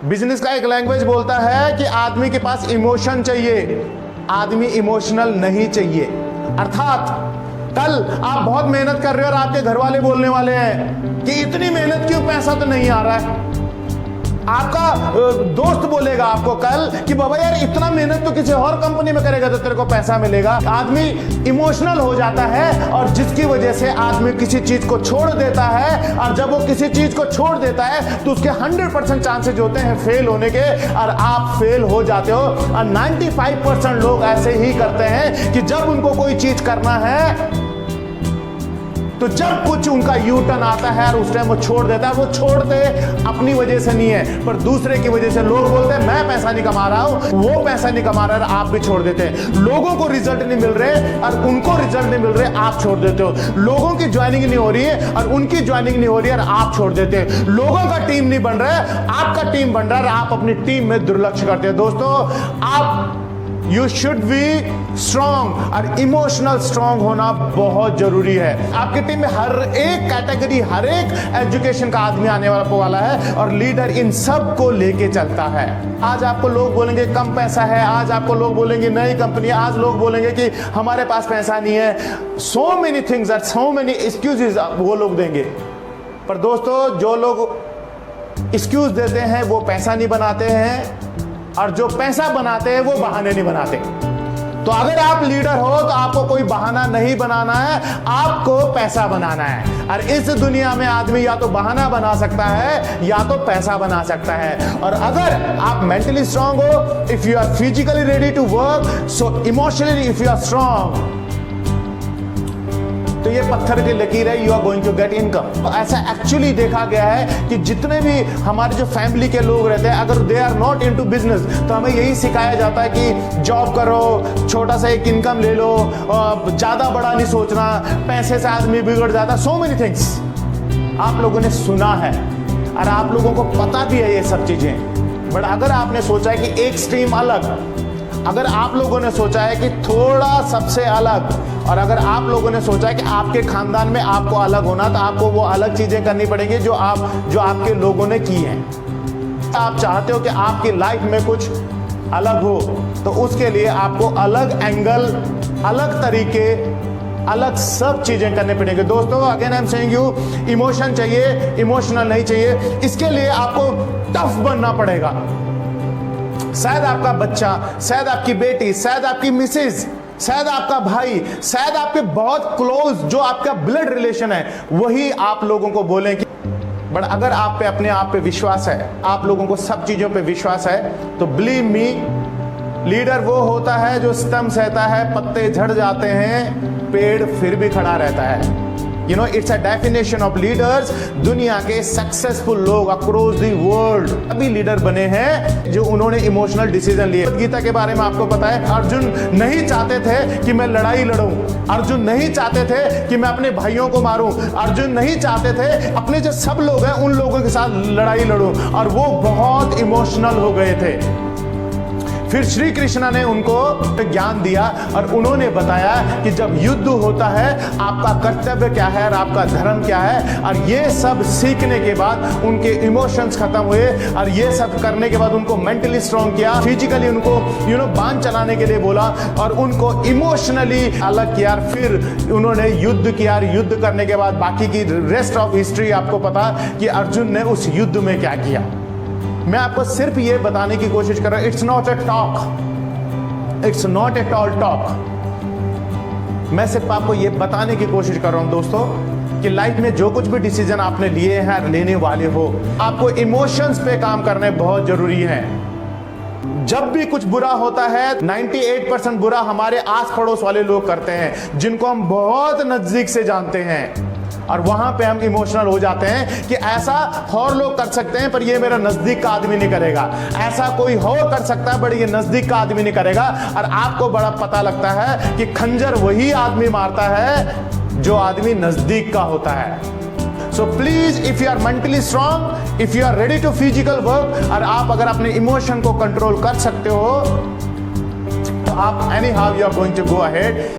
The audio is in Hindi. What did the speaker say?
बिजनेस का एक लैंग्वेज बोलता है कि आदमी के पास इमोशन चाहिए, आदमी इमोशनल नहीं चाहिए। अर्थात कल आप बहुत मेहनत कर रहे हो और आपके घर वाले बोलने वाले हैं कि इतनी मेहनत क्यों, पैसा तो नहीं आ रहा है। आपका दोस्त बोलेगा आपको कल कि बाबा यार इतना मेहनत तो किसी और कंपनी में करेगा तो तेरे को पैसा मिलेगा। आदमी इमोशनल हो जाता है और जिसकी वजह से आदमी किसी चीज को छोड़ देता है, और जब वो किसी चीज को छोड़ देता है तो उसके 100% चांसेस होते हैं फेल होने के, और आप फेल हो जाते हो। और 95% लोग ऐसे ही करते हैं कि जब उनको कोई चीज करना है तो जब कुछ उनका यू टर्न आता है और उस टाइम वो छोड़ देता है। वो छोड़ते अपनी वजह से नहीं है पर दूसरे की वजह से। लोग बोलते हैं मैं पैसा नहीं कमा रहा हूं, वो पैसा नहीं कमा रहा है, आप भी छोड़ देते हैं। लोगों को रिजल्ट नहीं मिल रहे और उनको रिजल्ट नहीं मिल रहे, आप छोड़ देते हो। लोगों की ज्वाइनिंग नहीं हो रही है और उनकी ज्वाइनिंग नहीं हो रही है और आप छोड़ देते हैं। लोगों का टीम नहीं बन रहा है, आपका टीम बन रहा है और आप अपनी टीम में दुर्लक्ष्य करते हैं। दोस्तों, आप यू शुड बी स्ट्रॉन्ग और इमोशनल स्ट्रॉन्ग होना बहुत जरूरी है। आपकी टीम में हर एक कैटेगरी, हर एक एजुकेशन का आदमी आने वाला है और लीडर इन सब को लेके चलता है। आज आपको लोग बोलेंगे कम पैसा है, आज आपको लोग बोलेंगे नई कंपनी, आज लोग बोलेंगे कि हमारे पास पैसा नहीं है। So many things are, so many excuses वो लोग देंगे। पर दोस्तों, जो लोग एक्सक्यूज देते हैं वो पैसा नहीं बनाते हैं, और जो पैसा बनाते हैं वो बहाने नहीं बनाते। तो अगर आप लीडर हो तो आपको कोई बहाना नहीं बनाना है, आपको पैसा बनाना है। और इस दुनिया में आदमी या तो बहाना बना सकता है या तो पैसा बना सकता है। और अगर आप मेंटली स्ट्रांग हो, if you are physically ready to work, so emotionally if you are strong, तो ये पत्थर की लकीर है, you are going to get income. ऐसा एक्चुअली देखा गया है कि जितने भी हमारे जो फैमिली के लोग रहते हैं, अगर they are not into business, तो हमें यही सिखाया जाता है कि जॉब करो, छोटा सा एक इनकम ले लो, ज्यादा बड़ा नहीं सोचना, पैसे से आदमी बिगड़ जाता। सो मेनी थिंग्स आप लोगों ने सुना है और आप लोगों को पता भी है ये सब चीजें। बट अगर आपने सोचा है कि एक स्ट्रीम अलग, अगर आप लोगों ने सोचा है कि थोड़ा सबसे अलग, और अगर आप लोगों ने सोचा है कि आपके खानदान में आपको अलग होना, तो आपको वो अलग चीजें करनी पड़ेंगी जो आपके लोगों ने की हैं। आप चाहते हो कि आपकी लाइफ में कुछ अलग हो, तो उसके लिए आपको अलग एंगल, अलग तरीके, अलग सब चीजें करने पड़ेंगे। दोस्तों, again I am saying you, emotion चाहिए, इमोशनल नहीं चाहिए। इसके लिए आपको टफ बनना पड़ेगा। शायद आपका बच्चा, शायद आपकी बेटी, शायद आपकी मिसेज, शायद आपका भाई, शायद आपके बहुत क्लोज जो आपका ब्लड रिलेशन है, वही आप लोगों को बोलें कि बट अगर आप पे अपने आप पे विश्वास है, आप लोगों को सब चीजों पे विश्वास है, तो बिलीव मी, लीडर वो होता है जो स्तंभ सहता है, पत्ते झड़ जाते हैं, पेड़ फिर भी खड़ा रहता है। You know, it's a definition of leaders। दुनिया के सक्सेसफुल लोग अक्रॉस द वर्ल्ड अभी लीडर बने हैं जो उन्होंने इमोशनल डिसीजन लिए। गीता के बारे में आपको पता है, अर्जुन नहीं चाहते थे कि मैं लड़ाई लड़ूं, अर्जुन नहीं चाहते थे कि मैं अपने भाइयों को मारूं, अर्जुन नहीं चाहते थे अपने जो सब लोग हैं उन लोगों के साथ लड़ाई लड़ूं, और वो बहुत इमोशनल हो गए थे। फिर श्री कृष्ण ने उनको ज्ञान दिया और उन्होंने बताया कि जब युद्ध होता है आपका कर्तव्य क्या है और आपका धर्म क्या है। और ये सब सीखने के बाद उनके इमोशंस खत्म हुए, और ये सब करने के बाद उनको मेंटली स्ट्रांग किया, फिजिकली उनको बांध चलाने के लिए बोला, और उनको इमोशनली अलग किया। फिर उन्होंने युद्ध किया, युद्ध करने के बाद बाकी की रेस्ट ऑफ हिस्ट्री आपको पता कि अर्जुन ने उस युद्ध में क्या किया। मैं आपको सिर्फ ये बताने की कोशिश कर रहा हूं, it's not a talk, it's not at all talk. मैं सिर्फ आपको ये बताने की कोशिश कर रहा हूं दोस्तों कि लाइफ में जो कुछ भी डिसीजन आपने लिए हैं, लेने वाले हो, आपको इमोशंस पे काम करने बहुत जरूरी है। जब भी कुछ बुरा होता है, 98% बुरा हमारे आस पड़ोस वाले लोग करते हैं, जिनको हम बहुत नजदीक से जानते हैं, और वहां पे हम इमोशनल हो जाते हैं कि ऐसा और लोग कर सकते हैं पर ये मेरा नजदीक का आदमी नहीं करेगा, ऐसा कोई और कर सकता है बट ये नजदीक का आदमी नहीं करेगा। और आपको बड़ा पता लगता है कि खंजर वही आदमी मारता है जो आदमी नजदीक का होता है। So please, if you are mentally strong, if you are ready to physical work, और आप अगर अपने इमोशन को कंट्रोल कर सकते हो, तो आप anyhow you are going to go ahead.